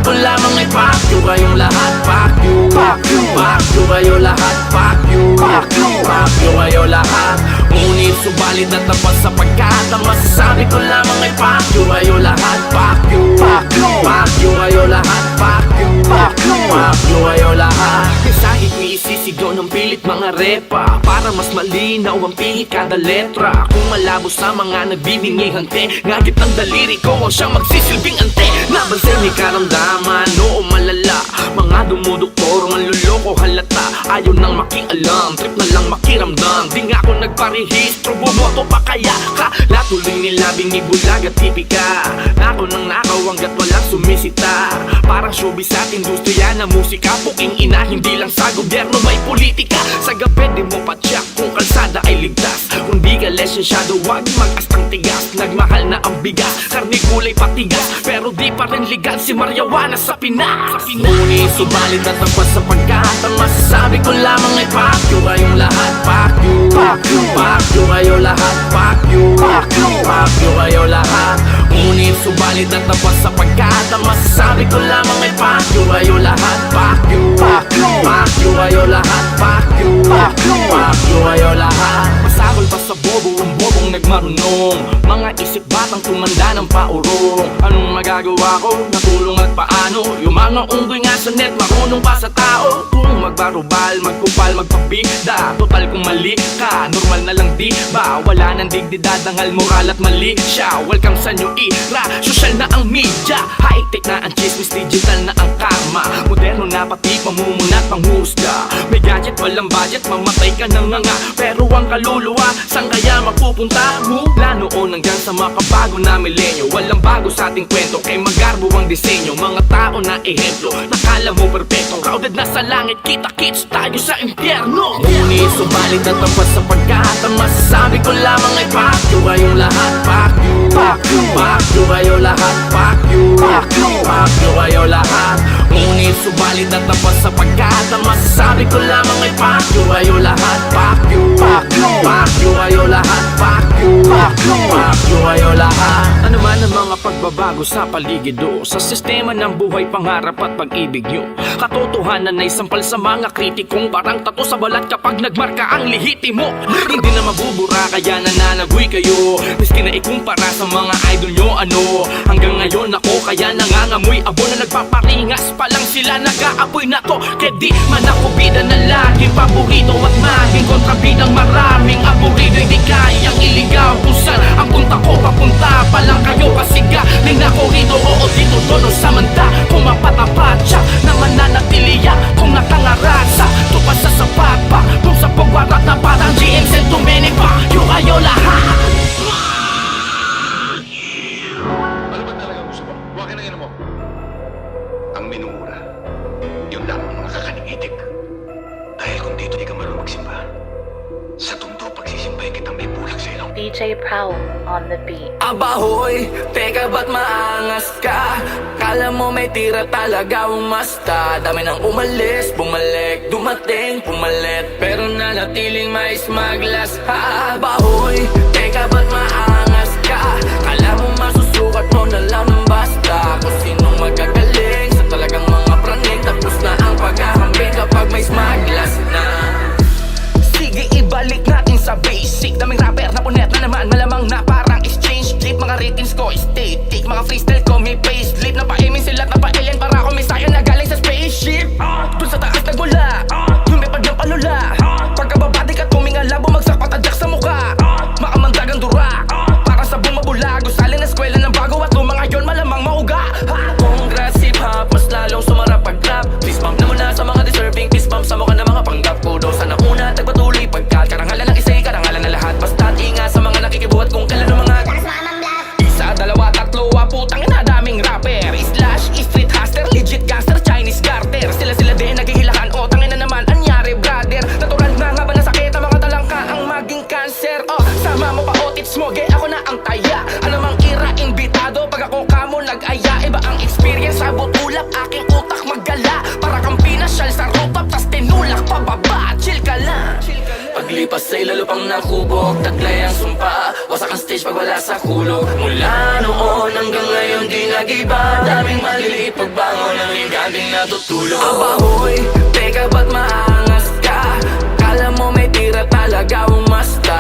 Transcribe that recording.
ko lamang ay fuck you kayong lahat. Fuck you, fuck you, fuck you kayo lahat. Fuck you, fuck you, fuck you kayo lahat. Ngunit subalit at tapat sapagkat ang masasabi ko lamang ay fuck you kayo lahat. Fuck you, fuck you, fuck you kayo lahat. Fuck you, fuck you, fuck you kayo lahat. Mensahe ko isisigaw ng pilit mga repa para mas malinaw ang pihit kada letra. Kung malabo sa mga nagbibingi hante, ngagit ng daliri ko ang siyang magsisilbing ante. Nabansin may karamdaman, oo malala. Mga dumuduktor, manluloko halata. Ayaw nang makialam, trip na lang makiramdam. Di nga ako nagparehistro, bumoto pa kaya ka. Latuloy nila binibulaga tipika. Ako nang nakaw hanggat walang sumisita. Parang showbiz at industriya na musika. Puking ina, hindi lang sa gobyerno may politika. Sa gabi di mo patyak kung kalsada ay ligtas. Kung di ka lesensyado, wag mag-astang tigas. Nagmahal na ang bigas, karne gulay patigas. Pero di pa rin legal si Marijuana sa Pinas. Ngunit subalit at tapat sapagkat ang masasabi ko lamang ay fuck you kayong lahat. Fuck you, fuck you, fuck you kayo lahat. Fuck you, fuck you, fuck you kayo lahat. Ngunit subalit at tapat sapagkat ang masasabi ko lamang ay fuck you kayo lahat. Fuck you, fuck you, fuck you kayo lahat. Fuck you, fuck you, fuck you kayo lahat. Masakol pa sa bobo ang bobong nagmarunong. Mga isip batang tumanda ng paurong. Anong magagawa ko? Natulong at paano? Yung mga unggoy nga sa net marunong pa sa tao. Kung magbarubal, magkupal, magpabida. Total kung mali ka, normal na lang di ba? Wala nang digdidad, dangal moral at mali siya. Welcome sa new era, social na ang media. High-tech na ang chismis, digital na ang karma. Moderno na pati pamumuna't panghusga. May gadget, walang budget, mamatay ka na nga. Pero ang kaluluwa, saan kaya mapupunta? Mula noon hanggang sa makabago na milenyo. Walang bago sa ating kwento, kay magarbo ang disenyo. Mga tao na ehemplo, nakala mo perfecto. Crowded na sa langit, kita-kits tayo sa impyerno. Ngunit subalit at tapat sapagkat ang masasabi ko lamang ay fuck you kayong lahat. Fuck you, fuck you, fuck you kayo lahat. Fuck you, fuck you, fuck you kayo lahat. Ngunit subalit at tapat sapagkat ang masasabi ko lamang ay fuck you kayo lahat. Fuck you, fuck you, fuck you kayo lahat. Fuck you, fuck you, fuck you kayo lahat. Ano man ang mga pagbabago sa paligid o sa sistema ng buhay, pangarap at pag-ibig nyo, katotohanan ay sampal sa mga kritikong parang tato sa balat kapag nagmarka ang lihitimo. Hindi na mabubura kaya nananagoy kayo, miski na ikumpara sa mga idol nyo ano. Hanggang ngayon ako kaya nangangamoy abo na nagpaparingas pa lang sila nag-aapoy na to. Kaya di man ako bida na laging paborito at maging kontrabidang maraming aburido. Hindi kayang iligaw kung saan ang punta ko, papunta pa lang kayo pasiga. Ning ako rito, oo dito, dono sa manda. Kung mapatapat siya na mananatiliya, kung nakangarasa tupas sa sapat pa, kung sa pagwarat na parang GM sent to many pa. Yung kayo lahat. Ano ba talaga gusto mo? Huwag ka na mo. Ang minumura, yun lang ang nakakanigitik. Dahil kung dito di ka marunong magsimba, sa tundo pagsisimpahin kitang may bulag sa ilong. DJ Prowl on the beat. Abahoy, teka ba't maangas ka? Kala mo may tira talaga umasta. Dami nang umalis, bumalik, dumating, pumalit, pero nanatiling mais maglas. Abahoy, teka ba't maangas ka? Kala mo masusukat mo na lang ng basta. Kung sinong magagaling sa talagang mga praning. Tapos na ang paghahambing kapag may smaglas na. Sige, ibalik natin sa basic. Daming rapper na punet na naman, malamang na parang exchange clip. Mga ratings ko static, mga freestyle ko may payslip. Napaimin sila, napa-alien para ako may sayo na galing sa spaceship. Dun sa taas nagmula, yung may padyang palula. Pagkababa di ka tumingala, bumagsak patadyak sa mukha. Makamandagang dura, para sa bumabula. Gusali na eskwela ng bago at lumang ngayon malamang mauga. Congrats hip-hop, mas lalong sumarap pag-rap. Fist bump na muna sa mga deserving, fist bump sa mukha ng mga panggap. Kudo sana una, tagpatuloy pagkat karangalan ng isa'y karangalan na lahat. Basta inga sa mga nakikibuhat kung kailan ng mga isa, dalawa, tatlo, putang ina daming rapper. Slash, street hustler, legit gangster, Chinese garter. Sila din naghihilahan, o tangin na naman, anyari brother. Natural na nga ba na sakit ang mga talangka ang maging cancer. Sama mo pa otits mo, ako na ang taya. Ano mang ira, imbitado, pag ako kamo nag-aya. Iba ang experience, sabot ulap, aking utak maggala. Para kang pinasyal sa rooftop, tas tinulak pababa. Chill ka lang. Paglipas sa'y lalo pang nakubok, taglay ang sumpa. Wasak ang stage change pag wala sa kulog. Mula noon hanggang ngayon di nag-iba. Daming maliliit pagbangon ng hinggading natutulog. Abahoy, teka ba't maangas ka? Kala mo may tira talaga umasta.